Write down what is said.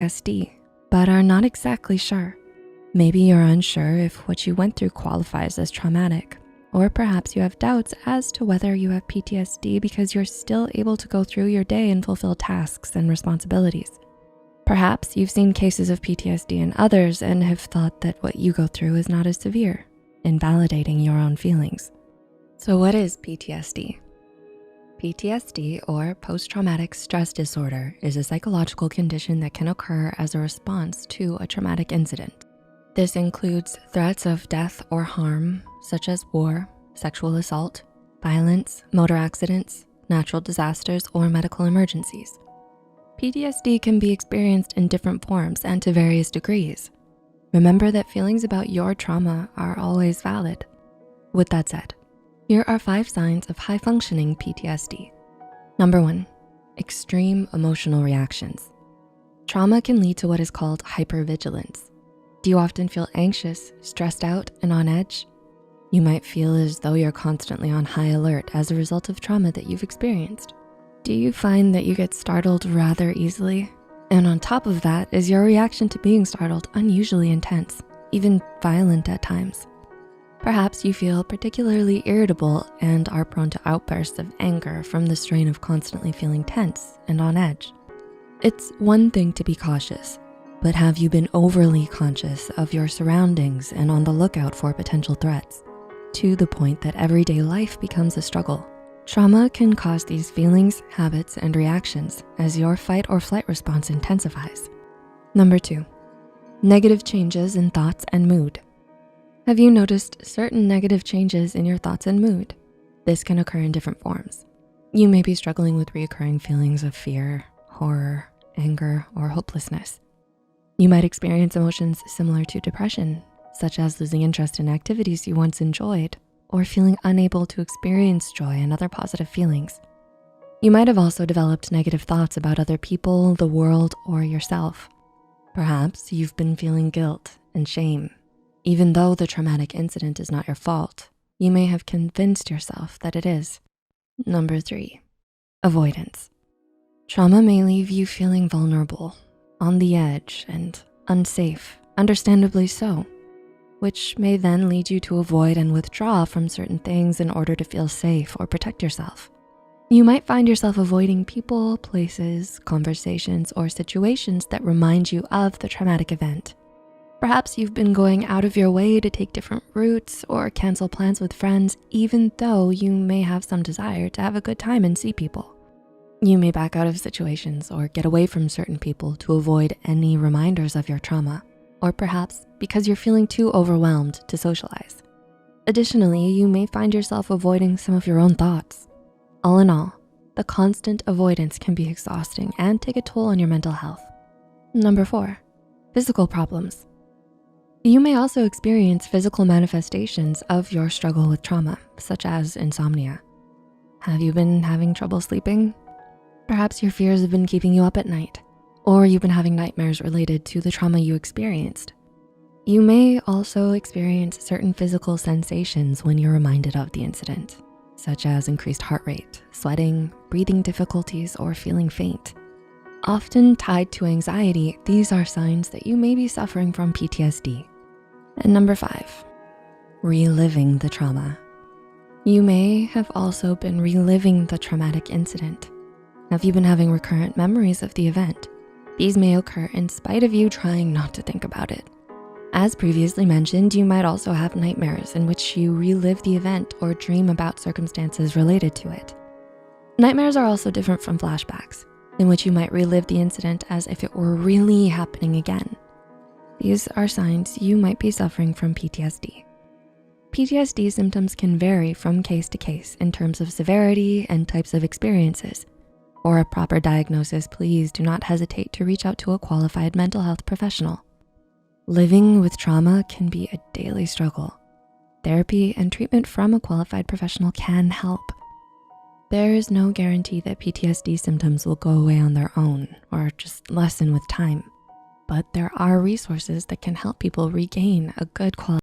PTSD, but are not exactly sure. Maybe you're unsure if what you went through qualifies as traumatic, or perhaps you have doubts as to whether you have PTSD because you're still able to go through your day and fulfill tasks and responsibilities. Perhaps you've seen cases of PTSD in others and have thought that what you go through is not as severe, invalidating your own feelings. So what is PTSD? PTSD, or post-traumatic stress disorder, is a psychological condition that can occur as a response to a traumatic incident. This includes threats of death or harm, such as war, sexual assault, violence, motor accidents, natural disasters, or medical emergencies. PTSD can be experienced in different forms and to various degrees. Remember that feelings about your trauma are always valid. With that said, here are 5 signs of high-functioning PTSD. Number 1, extreme emotional reactions. Trauma can lead to what is called hypervigilance. Do you often feel anxious, stressed out, and on edge? You might feel as though you're constantly on high alert as a result of trauma that you've experienced. Do you find that you get startled rather easily? And on top of that, is your reaction to being startled unusually intense, even violent at times? Perhaps you feel particularly irritable and are prone to outbursts of anger from the strain of constantly feeling tense and on edge. It's one thing to be cautious, but have you been overly conscious of your surroundings and on the lookout for potential threats, to the point that everyday life becomes a struggle? Trauma can cause these feelings, habits, and reactions as your fight or flight response intensifies. Number 2, negative changes in thoughts and mood. Have you noticed certain negative changes in your thoughts and mood? This can occur in different forms. You may be struggling with recurring feelings of fear, horror, anger, or hopelessness. You might experience emotions similar to depression, such as losing interest in activities you once enjoyed, or feeling unable to experience joy and other positive feelings. You might have also developed negative thoughts about other people, the world, or yourself. Perhaps you've been feeling guilt and shame. Even though the traumatic incident is not your fault, you may have convinced yourself that it is. Number 3, avoidance. Trauma may leave you feeling vulnerable, on the edge, and unsafe, understandably so, which may then lead you to avoid and withdraw from certain things in order to feel safe or protect yourself. You might find yourself avoiding people, places, conversations, or situations that remind you of the traumatic event. Perhaps you've been going out of your way to take different routes or cancel plans with friends, even though you may have some desire to have a good time and see people. You may back out of situations or get away from certain people to avoid any reminders of your trauma, or perhaps because you're feeling too overwhelmed to socialize. Additionally, you may find yourself avoiding some of your own thoughts. All in all, the constant avoidance can be exhausting and take a toll on your mental health. Number 4, physical problems. You may also experience physical manifestations of your struggle with trauma, such as insomnia. Have you been having trouble sleeping? Perhaps your fears have been keeping you up at night, or you've been having nightmares related to the trauma you experienced. You may also experience certain physical sensations when you're reminded of the incident, such as increased heart rate, sweating, breathing difficulties, or feeling faint. Often tied to anxiety, these are signs that you may be suffering from PTSD. And number 5, reliving the trauma. You may have also been reliving the traumatic incident. Have you been having recurrent memories of the event? These may occur in spite of you trying not to think about it. As previously mentioned, you might also have nightmares in which you relive the event or dream about circumstances related to it. Nightmares are also different from flashbacks, in which you might relive the incident as if it were really happening again. These are signs you might be suffering from PTSD. PTSD symptoms can vary from case to case in terms of severity and types of experiences. For a proper diagnosis, please do not hesitate to reach out to a qualified mental health professional. Living with trauma can be a daily struggle. Therapy and treatment from a qualified professional can help. There is no guarantee that PTSD symptoms will go away on their own or just lessen with time, but there are resources that can help people regain a good quality